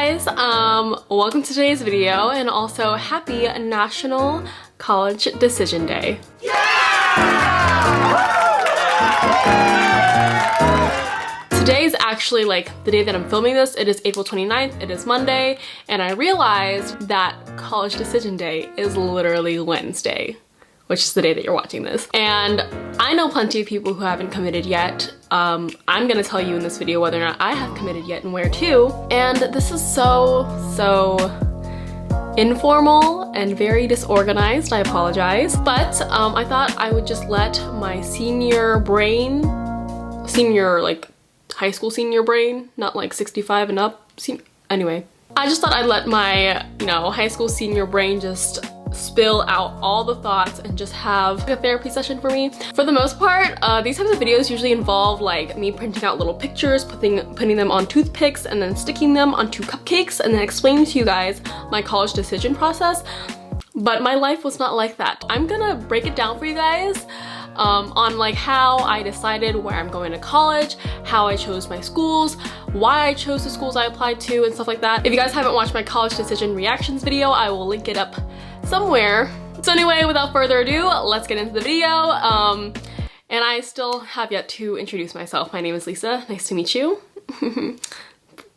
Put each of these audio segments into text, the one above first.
guys, welcome to today's video and also happy National College Decision Day. Today is actually like the day that I'm filming this. It is April 29th, it is Monday, and I realized that College Decision Day is literally Wednesday, which is the day that you're watching this. And I know plenty of people who haven't committed yet. I'm gonna tell you in this video whether or not I have committed yet and where to. And this is so informal and very disorganized, I apologize. But I thought I would just let my like high school senior brain, not like 65 and up. Anyway, I just thought I'd let my, high school senior brain just spill out all the thoughts and just have a therapy session for me. For the most part, these types of videos usually involve like me printing out little pictures, putting them on toothpicks and then sticking them onto cupcakes and then explaining to you guys my college decision process. But my life was not like that. I'm gonna break it down for you guys on like how I decided where I'm going to college, how I chose my schools, why I chose the schools I applied to and stuff like that. If you guys haven't watched my college decision reactions video, I will link it up somewhere. So anyway, without further ado, let's get into the video. And I still have yet to introduce myself. My name is Lisa. Nice to meet you.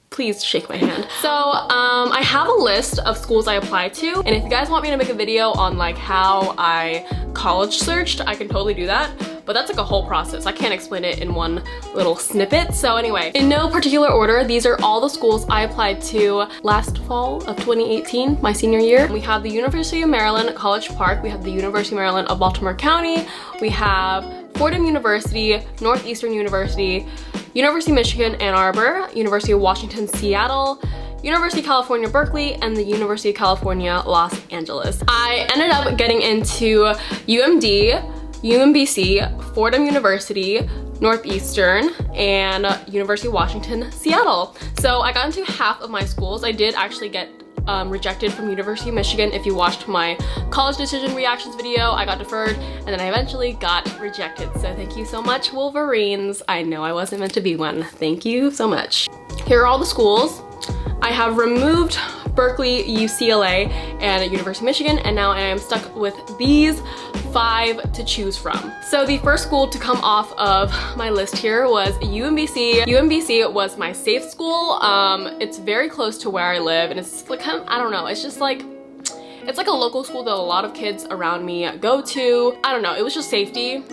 Please shake my hand. So I have a list of schools I applied to, and if you guys want me to make a video on like how I college searched, I can totally do that. But that's like a whole process. I can't explain it in one little snippet. So anyway, in no particular order, these are all the schools I applied to last fall of 2018, my senior year. We have the University of Maryland, College Park. We have the University of Maryland of Baltimore County. We have Fordham University, Northeastern University, University of Michigan, Ann Arbor, University of Washington, Seattle, University of California, Berkeley, and the University of California, Los Angeles. I ended up getting into UMD, UMBC, Fordham University, Northeastern, and University of Washington, Seattle. So I got into half of my schools. I did actually get rejected from University of Michigan. If you watched my college decision reactions video, I got deferred and then I eventually got rejected. So thank you so much, Wolverines. I know I wasn't meant to be one. Thank you so much. Here are all the schools. I have removed Berkeley, UCLA, and University of Michigan, and now I am stuck with these 5 to choose from. So the first school to come off of my list here was UMBC. UMBC was my safe school. It's very close to where I live, and it's like kind of, I don't know, it's just like, it's like a local school that a lot of kids around me go to. I don't know, it was just safety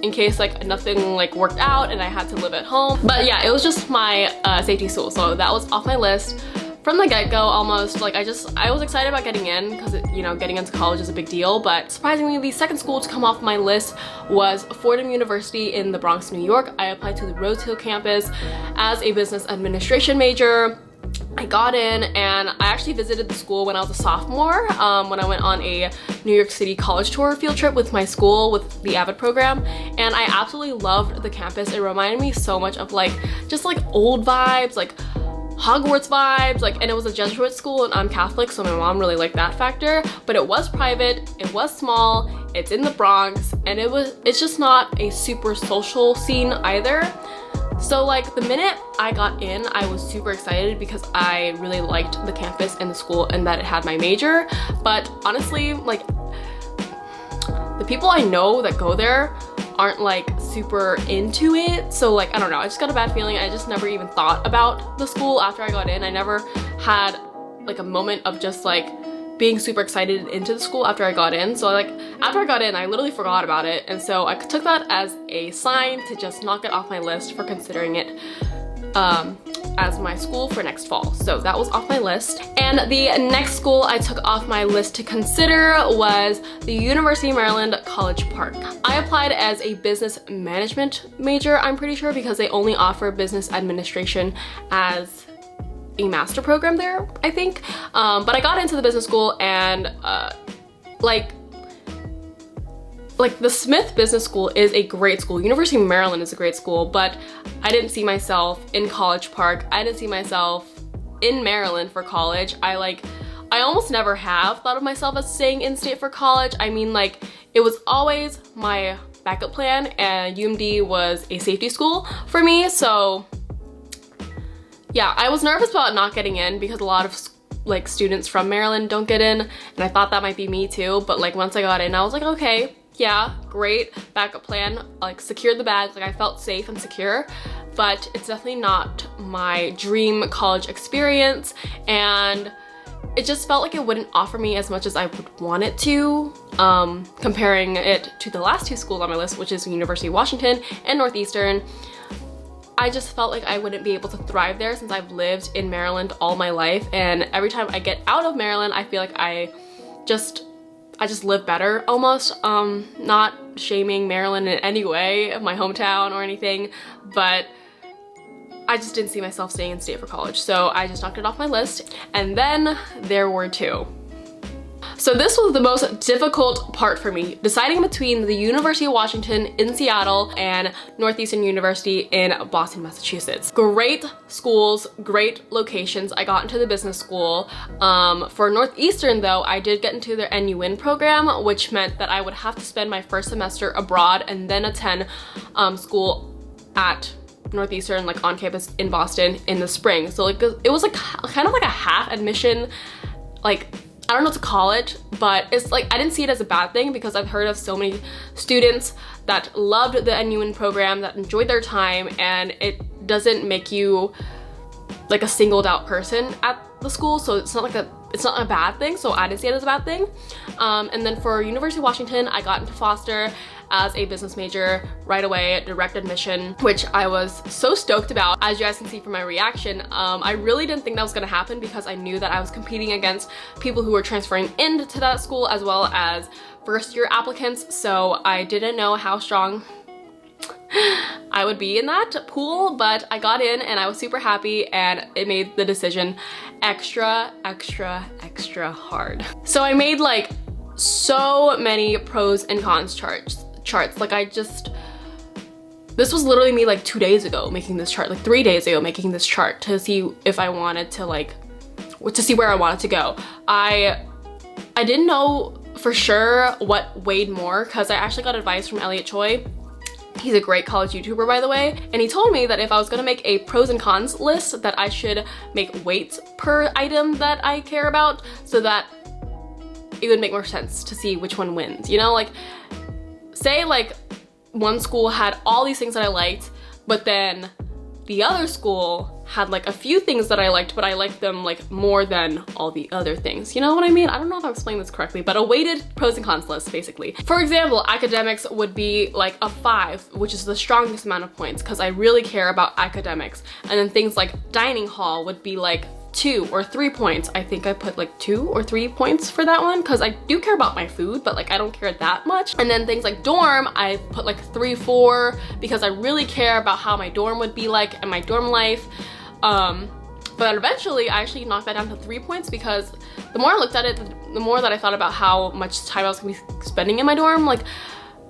in case like nothing like worked out and I had to live at home. But yeah, it was just my safety school, so that was off my list from the get-go almost. Like I was excited about getting in because getting into college is a big deal. But surprisingly, the second school to come off my list was Fordham University in the Bronx, New York. I applied to the Rose Hill campus as a business administration major. I got in and I actually visited the school when I was a sophomore, when I went on a New York City college tour field trip with my school with the AVID program, and I absolutely loved the campus. It reminded me so much of like just like old vibes, like Hogwarts vibes, like, and it was a Jesuit school and I'm Catholic, so my mom really liked that factor. But it was private, it was small, it's in the Bronx, and it's just not a super social scene either. So like the minute I got in, I was super excited because I really liked the campus and the school and that it had my major. But honestly, like the people I know that go there aren't like super into it. So like, I don't know, I just got a bad feeling. I just never even thought about the school after I got in. I never had like a moment of just like being super excited into the school after I got in. So like after I got in, I literally forgot about it. And so I took that as a sign to just knock it off my list for considering it as my school for next fall. So that was off my list. And the next school I took off my list to consider was the University of Maryland, College Park. I applied as a business management major, I'm pretty sure, because they only offer business administration as a master program there, I think. But I got into the business school and like the Smith Business School is a great school. University of Maryland is a great school, but I didn't see myself in College Park. I didn't see myself in Maryland for college. I almost never have thought of myself as staying in state for college. I mean, like, it was always my backup plan, and UMD was a safety school for me, so yeah, I was nervous about not getting in because a lot of like students from Maryland don't get in, and I thought that might be me too, but like once I got in I was like, okay, yeah, great, backup plan, like secured the bag, like I felt safe and secure, but it's definitely not my dream college experience, and it just felt like it wouldn't offer me as much as I would want it to, comparing it to the last two schools on my list, which is University of Washington and Northeastern. I just felt like I wouldn't be able to thrive there since I've lived in Maryland all my life, and every time I get out of Maryland I feel like I just live better almost. Not shaming Maryland in any way, my hometown or anything, but I just didn't see myself staying in state for college, so I just knocked it off my list. And then there were two. So this was the most difficult part for me, deciding between the University of Washington in Seattle and Northeastern University in Boston, Massachusetts. Great schools, great locations. I got into the business school. For Northeastern though, I did get into their NUN program, which meant that I would have to spend my first semester abroad and then attend school at Northeastern, like on campus in Boston in the spring. So like it was like kind of like a half admission, like I don't know what to call it, but it's like I didn't see it as a bad thing because I've heard of so many students that loved the NUN program, that enjoyed their time, and it doesn't make you like a singled out person at the school, so it's not a bad thing, so I didn't see it as a bad thing. And then for University of Washington, I got into Foster as a business major right away, direct admission, which I was so stoked about. As you guys can see from my reaction, I really didn't think that was gonna happen because I knew that I was competing against people who were transferring into that school as well as first year applicants, so I didn't know how strong I would be in that pool, but I got in and I was super happy, and it made the decision extra hard. So I made like so many pros and cons charts. Like this was literally me like 2 days ago making this chart, like 3 days ago making this chart to see if I wanted to to see where I wanted to go. I didn't know for sure what weighed more because I actually got advice from 𝐓𝐔𝐄𝐒. He's a great college YouTuber, by the way, and he told me that if I was gonna make a pros and cons list, that I should make weights per item that I care about so that it would make more sense to see which one wins. You know, like say like one school had all these things that I liked, but then the other school had like a few things that I liked, but I liked them like more than all the other things. You know what I mean? I don't know if I'm explaining this correctly, but a weighted pros and cons list basically. For example, academics would be like a 5, which is the strongest amount of points because I really care about academics. And then things like dining hall would be like 2 or 3 points. I think I put like 2 or 3 points for that one because I do care about my food, but like I don't care that much. And then things like dorm, I put like 3, 4 because I really care about how my dorm would be like and my dorm life. But eventually I actually knocked that down to 3 points because the more I looked at it, the more that I thought about how much time I was gonna be spending in my dorm. Like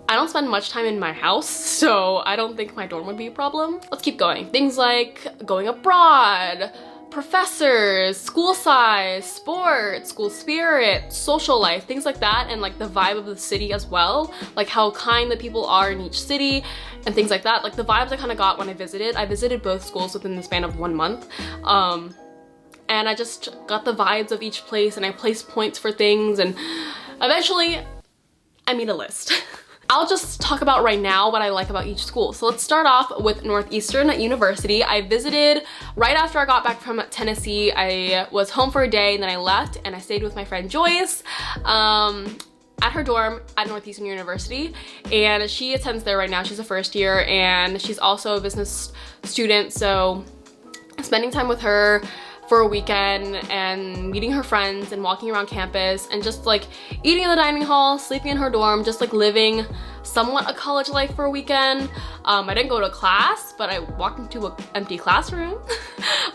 I don't spend much time in my house, so I don't think my dorm would be a problem. Let's keep going. Things like going abroad, professors, school size, sports, school spirit, social life, things like that, and like the vibe of the city as well, like how kind the people are in each city and things like that. Like the vibes I kind of got when I visited both schools within the span of 1 month, and I just got the vibes of each place, and I placed points for things, and eventually I made a list. I'll just talk about right now what I like about each school. So let's start off with Northeastern University. I visited right after I got back from Tennessee. I was home for a day and then I left, and I stayed with my friend Joyce at her dorm at Northeastern University, and she attends there right now. She's a first year and she's also a business student, so spending time with her for a weekend and meeting her friends and walking around campus and just like eating in the dining hall, sleeping in her dorm, just like living somewhat a college life for a weekend. I didn't go to class, but I walked into an empty classroom.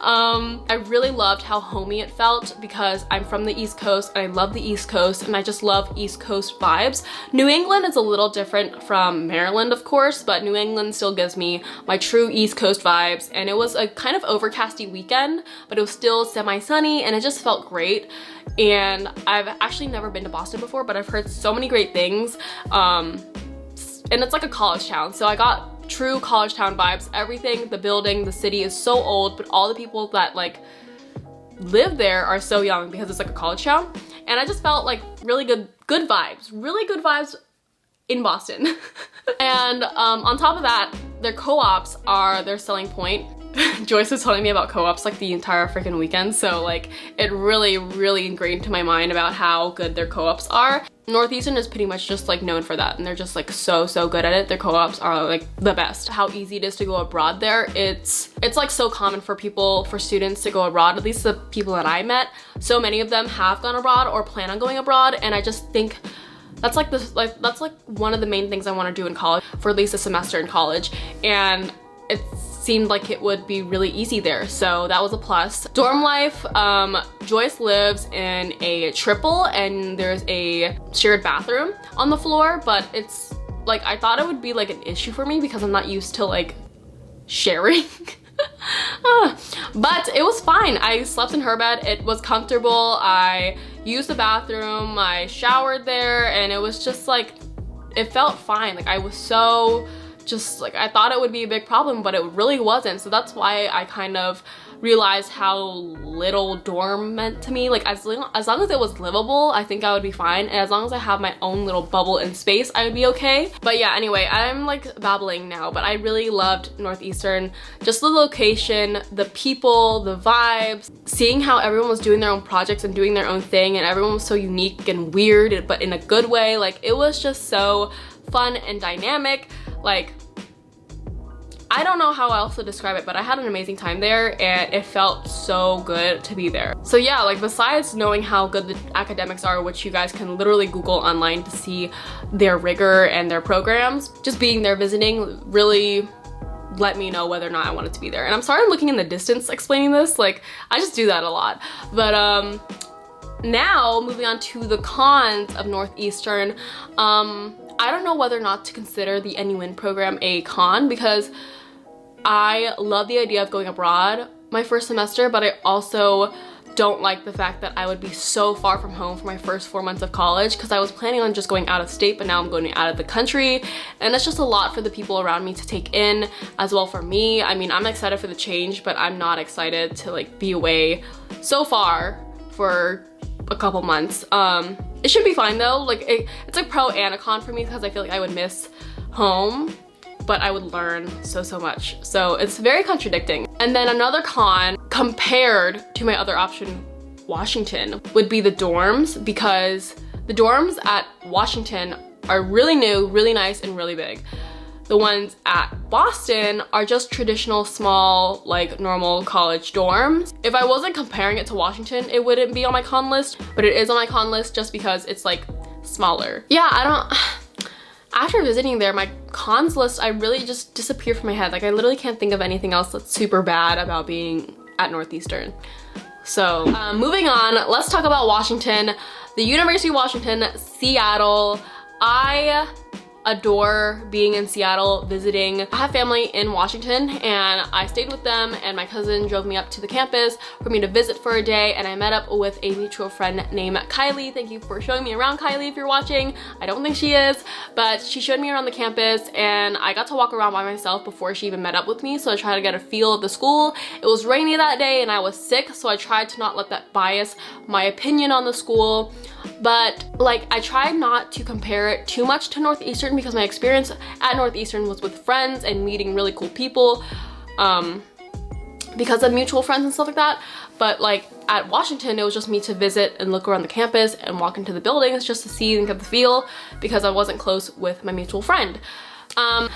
I really loved how homey it felt because I'm from the East Coast and I love the East Coast, and I just love East Coast vibes. New England is a little different from Maryland, of course, but New England still gives me my true East Coast vibes, and it was a kind of overcasty weekend, but it was still semi-sunny and it just felt great. And I've actually never been to Boston before, but I've heard so many great things. And it's like a college town, so I got true college town vibes. Everything, the building, the city is so old, but all the people that like live there are so young because it's like a college town. And I just felt like really good vibes in Boston. And on top of that, their co-ops are their selling point. Joyce was telling me about co-ops like the entire freaking weekend, so like it really ingrained into my mind about how good their co-ops are. Northeastern is pretty much just like known for that, and they're just like so good at it. Their co-ops are like the best. How easy it is to go abroad there. It's like so common for students to go abroad, at least the people that I met. So many of them have gone abroad or plan on going abroad, and I just think that's like one of the main things I want to do in college, for at least a semester in college. And it seemed like it would be really easy there, so that was a plus. Dorm life, Joyce lives in a triple and there's a shared bathroom on the floor, but it's like, I thought it would be like an issue for me because I'm not used to like sharing. But it was fine. I slept in her bed, it was comfortable, I used the bathroom, I showered there, and it was just like, it felt fine. Like I was so just like, I thought it would be a big problem, but it really wasn't. So that's why I kind of realized how little dorm meant to me. Like as long as it was livable, I think I would be fine. And as long as I have my own little bubble in space, I would be okay. But yeah, anyway, I'm like babbling now, but I really loved Northeastern. Just the location, the people, the vibes, seeing how everyone was doing their own projects and doing their own thing, and everyone was so unique and weird, but in a good way. Like it was just so fun and dynamic. Like, I don't know how else to describe it, but I had an amazing time there and it felt so good to be there. So yeah, like besides knowing how good the academics are, which you guys can literally Google online to see their rigor and their programs, just being there visiting really let me know whether or not I wanted to be there. And I'm sorry I'm looking in the distance explaining this, like I just do that a lot. But now moving on to the cons of Northeastern, I don't know whether or not to consider the NUN program a con, because I love the idea of going abroad my first semester, but I also don't like the fact that I would be so far from home for my first 4 months of college, because I was planning on just going out of state, but now I'm going out of the country, and it's just a lot for the people around me to take in, as well for me. I mean, I'm excited for the change, but I'm not excited to like be away so far for a couple months. It should be fine though. Like it's a pro and a con for me, because I feel like I would miss home, but I would learn so much. So it's very contradicting. And then another con compared to my other option, Washington, would be the dorms, because the dorms at Washington are really new, really nice, and really big. The ones at Boston are just traditional small, like normal college dorms. If I wasn't comparing it to Washington, it wouldn't be on my con list, but it is on my con list just because it's like smaller. Yeah, after visiting there, my cons list, I really just disappeared from my head. Like I literally can't think of anything else that's super bad about being at Northeastern. So moving on, let's talk about Washington. The University of Washington, Seattle. I adore being in Seattle, visiting. I have family in Washington and I stayed with them, and my cousin drove me up to the campus for me to visit for a day, and I met up with a mutual friend named Kylie. Thank you for showing me around, Kylie, if you're watching. I don't think she is, but she showed me around the campus and I got to walk around by myself before she even met up with me, so I tried to get a feel of the school. It was rainy that day and I was sick, so I tried to not let that bias my opinion on the school. But like I tried not to compare it too much to Northeastern, because my experience at Northeastern was with friends and meeting really cool people because of mutual friends and stuff like that. But like at Washington, it was just me to visit and look around the campus and walk into the buildings just to see and get the feel, because I wasn't close with my mutual friend.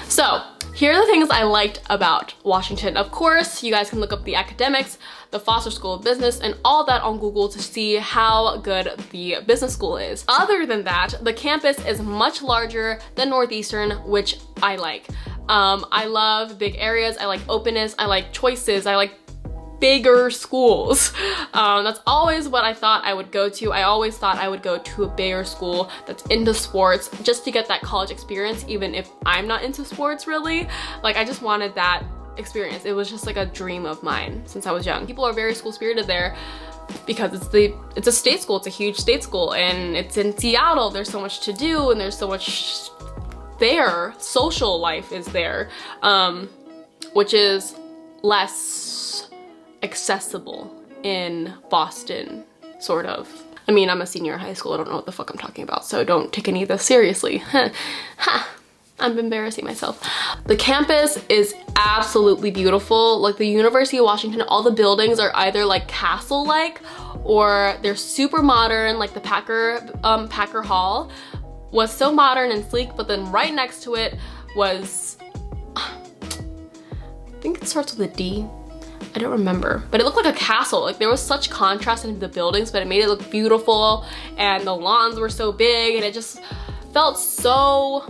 So here are the things I liked about Washington. Of course, you guys can look up the academics, the Foster School of Business, and all that on Google to see how good the business school is. Other than that, the campus is much larger than Northeastern, which I like. I love big areas, I like openness, I like choices, I like bigger schools. That's always what I thought I would go to. I always thought I would go to a bigger school that's into sports, just to get that college experience, even if I'm not into sports really. Like I just wanted that experience. It was just like a dream of mine since I was young. People are very school spirited there because it's a state school, it's a huge state school, and it's in Seattle. There's so much to do and there's so much there, social life is there, which is less accessible in Boston, sort of. I mean, I'm a senior in high school, I don't know what the fuck I'm talking about, so don't take any of this seriously. I'm embarrassing myself. The campus is absolutely beautiful. Like the University of Washington, all the buildings are either like castle-like or they're super modern, like the Packer Hall was so modern and sleek, but then right next to it was, I think it starts with a D. I don't remember, but it looked like a castle. Like there was such contrast in the buildings, but it made it look beautiful, and the lawns were so big, and it just felt so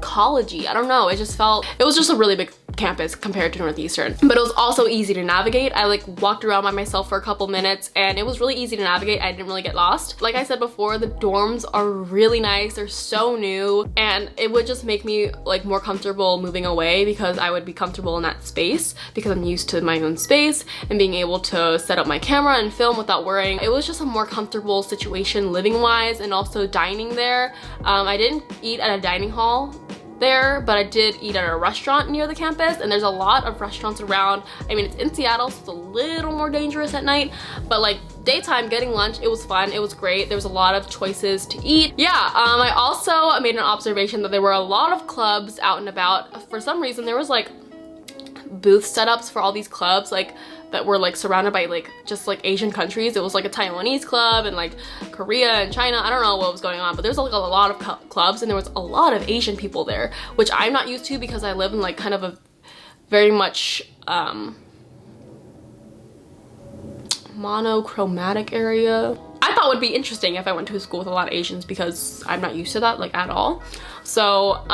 college-y. I don't know, it was just a really big campus compared to Northeastern, but it was also easy to navigate. I like walked around by myself for a couple minutes and it was really easy to navigate. I didn't really get lost. Like I said before, the dorms are really nice. They're so new, and it would just make me like more comfortable moving away because I would be comfortable in that space because I'm used to my own space and being able to set up my camera and film without worrying. It was just a more comfortable situation living wise, and also dining there. I didn't eat at a dining hall there, but I did eat at a restaurant near the campus, and there's a lot of restaurants around. I mean, it's in Seattle, so it's a little more dangerous at night, but like daytime getting lunch, it was fun, it was great. There was a lot of choices to eat. Yeah, I also made an observation that there were a lot of clubs out and about. For some reason, there was like booth setups for all these clubs, like that were like surrounded by like just like Asian countries. It was like a Taiwanese club and like Korea and China. I don't know what was going on, but there's like a lot of clubs, and there was a lot of Asian people there, which I'm not used to because I live in like kind of a very much monochromatic area. I thought it would be interesting if I went to a school with a lot of Asians because I'm not used to that like at all. So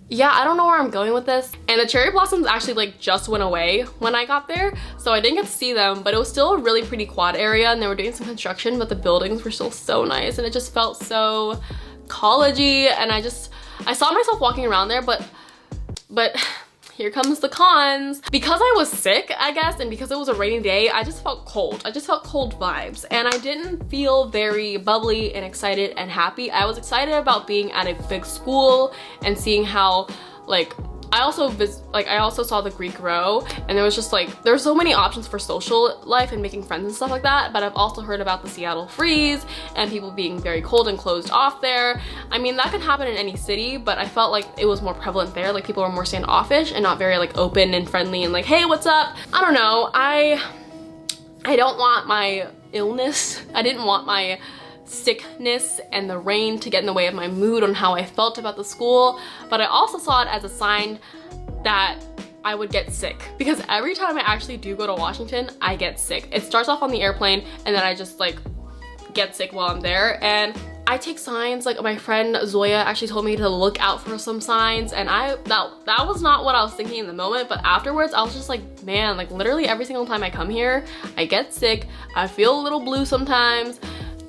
yeah, I don't know where I'm going with this. And the cherry blossoms actually like just went away when I got there, so I didn't get to see them, but it was still a really pretty quad area, and they were doing some construction, but the buildings were still so nice, and it just felt so college-y, and I saw myself walking around there, but here comes the cons. Because I was sick, I guess, and because it was a rainy day, I just felt cold. I just felt cold vibes, and I didn't feel very bubbly and excited and happy. I was excited about being at a big school and seeing how, like, I also saw the Greek row, and there was just like, there's so many options for social life and making friends and stuff like that, but I've also heard about the Seattle freeze and people being very cold and closed off there. I mean, that can happen in any city, but I felt like it was more prevalent there. Like people were more standoffish and not very like open and friendly and like, hey, what's up? I don't know, I don't want my illness, I didn't want my sickness and the rain to get in the way of my mood on how I felt about the school, but I also saw it as a sign that I would get sick, because every time I actually do go to Washington, I get sick. It starts off on the airplane and then I just like get sick while I'm there, and I take signs. Like my friend Zoya actually told me to look out for some signs, and that was not what I was thinking in the moment, but afterwards I was just like, man, like literally every single time I come here, I get sick, I feel a little blue sometimes,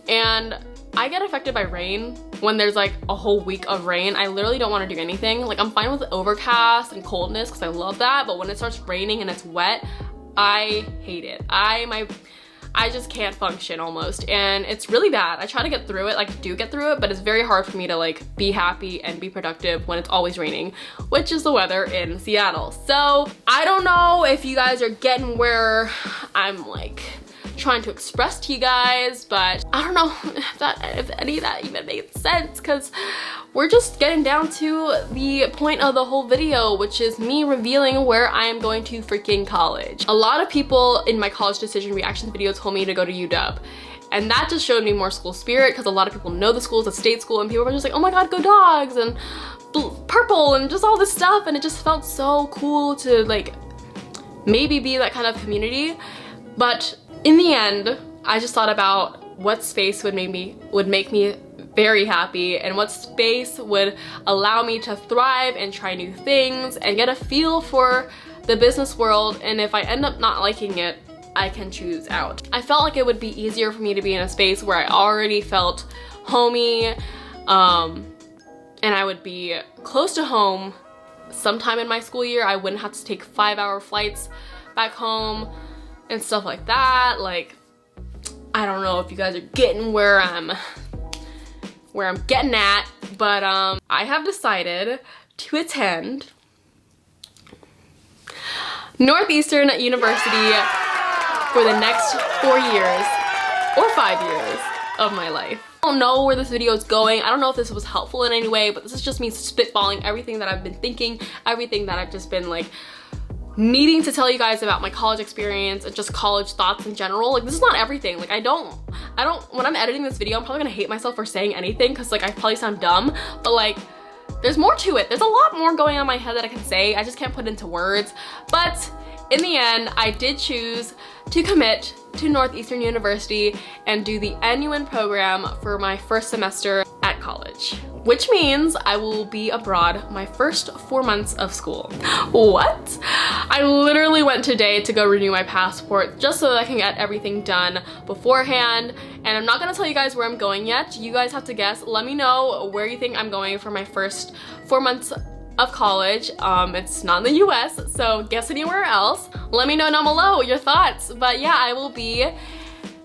and I get affected by rain when there's like a whole week of rain. I literally don't want to do anything. Like I'm fine with overcast and coldness because I love that, but when it starts raining and it's wet, I hate it. I just can't function almost, and it's really bad. I try to get through it, like do get through it, but it's very hard for me to like be happy and be productive when it's always raining, which is the weather in Seattle. So I don't know if you guys are getting where I'm like trying to express to you guys, but I don't know if any of that even made sense, because we're just getting down to the point of the whole video, which is me revealing where I am going to freaking college. A lot of people in my college decision reaction video told me to go to UW, and that just showed me more school spirit, because a lot of people know the school is a state school, and people were just like, oh my god, go Dogs, and purple, and just all this stuff, and it just felt so cool to like maybe be that kind of community. But in the end, I just thought about what space would make me very happy, and what space would allow me to thrive and try new things and get a feel for the business world, and if I end up not liking it, I can choose out. I felt like it would be easier for me to be in a space where I already felt homey, and I would be close to home sometime in my school year. I wouldn't have to take 5-hour flights back home and stuff like that. Like, I don't know if you guys are getting where I'm where I'm getting at, but I have decided to attend Northeastern University for the next 4 years or 5 years of my life. I don't know where this video is going. I don't know if this was helpful in any way, but this is just me spitballing everything that I've been thinking, everything that I've just been like needing to tell you guys about my college experience and just college thoughts in general. Like, this is not everything. Like, I don't, when I'm editing this video, I'm probably gonna hate myself for saying anything because like I probably sound dumb, but like there's more to it. There's a lot more going on in my head that I can say. I just can't put it into words. But in the end, I did choose to commit to Northeastern University and do the NUN program for my first semester at college, which means I will be abroad my first 4 months of school. What? I literally went today to go renew my passport just so that I can get everything done beforehand. And I'm not gonna tell you guys where I'm going yet. You guys have to guess. Let me know where you think I'm going for my first 4 months of college. It's not in the US, so guess anywhere else. Let me know down below your thoughts. But yeah, I will be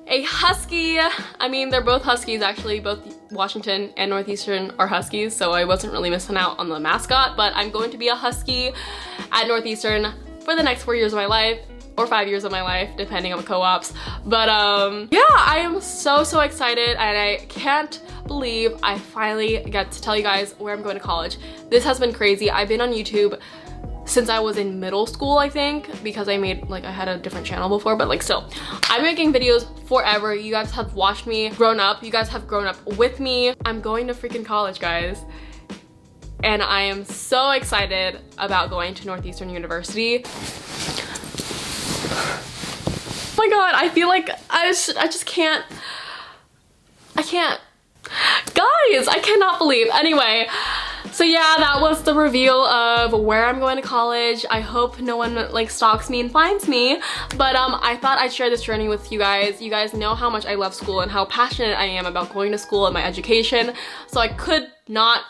a Husky. I mean, they're both Huskies actually. Both Washington and Northeastern are Huskies, so I wasn't really missing out on the mascot, but I'm going to be a Husky at Northeastern for the next 4 years of my life, or 5 years of my life, depending on the co-ops. But yeah, I am so excited, and I can't believe I finally get to tell you guys where I'm going to college. This has been crazy. I've been on YouTube since I was in middle school, I think, because I had a different channel before, but like still, I'm making videos forever. You guys have watched me grown up. You guys have grown up with me. I'm going to freaking college, guys. And I am so excited about going to Northeastern University. Oh my God, I feel like I just can't. Guys, I cannot believe. Anyway, so yeah, that was the reveal of where I'm going to college. I hope no one like stalks me and finds me, but I thought I'd share this journey with you guys. You guys know how much I love school and how passionate I am about going to school and my education, so I could not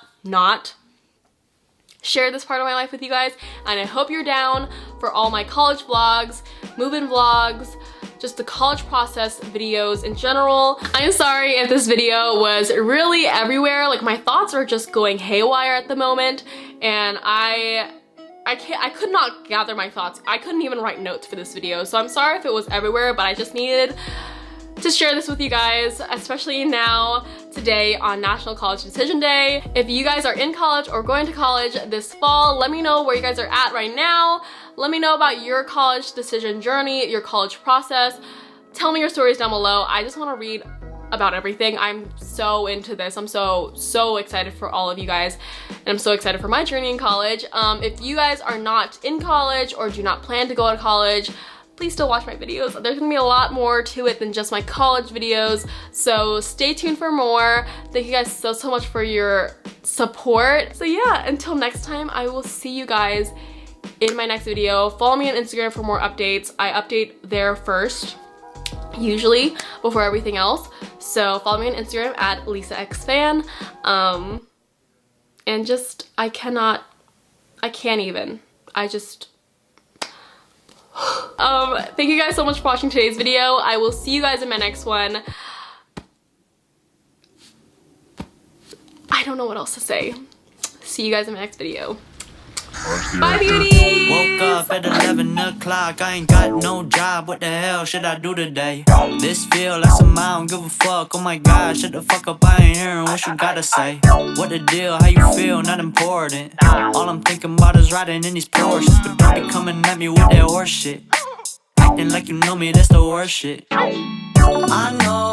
share this part of my life with you guys, and I hope you're down for all my college vlogs, move-in vlogs, just the college process videos in general. I'm sorry if this video was really everywhere. Like, my thoughts are just going haywire at the moment, and I could not gather my thoughts. I couldn't even write notes for this video, so I'm sorry if it was everywhere, but I just needed to share this with you guys, especially now, today on National College Decision Day. If you guys are in college or going to college this fall, let me know where you guys are at right now. Let me know about your college decision journey, your college process. Tell me your stories down below. I just want to read about everything. I'm so into this. I'm so excited for all of you guys, and I'm so excited for my journey in college. If you guys are not in college or do not plan to go to college, please still watch my videos. There's gonna be a lot more to it than just my college videos, so stay tuned for more. Thank you guys so much for your support. So yeah, until next time, I will see you guys in my next video. Follow me on Instagram for more updates. I update there first, usually, before everything else. So follow me on Instagram at @LisaXFan. And just, thank you guys so much for watching today's video. I will see you guys in my next one. I don't know what else to say. See you guys in my next video. Bye, beauties! Woke up at 11 o'clock, I ain't got no job, what the hell should I do today? This feel like some I don't give a fuck, oh my god, shut the fuck up, I ain't hearing what you gotta say. What the deal, how you feel, not important. All I'm thinking about is riding in these Porsches, but don't be coming at me with that horse shit. Acting like you know me, that's the worst shit. I know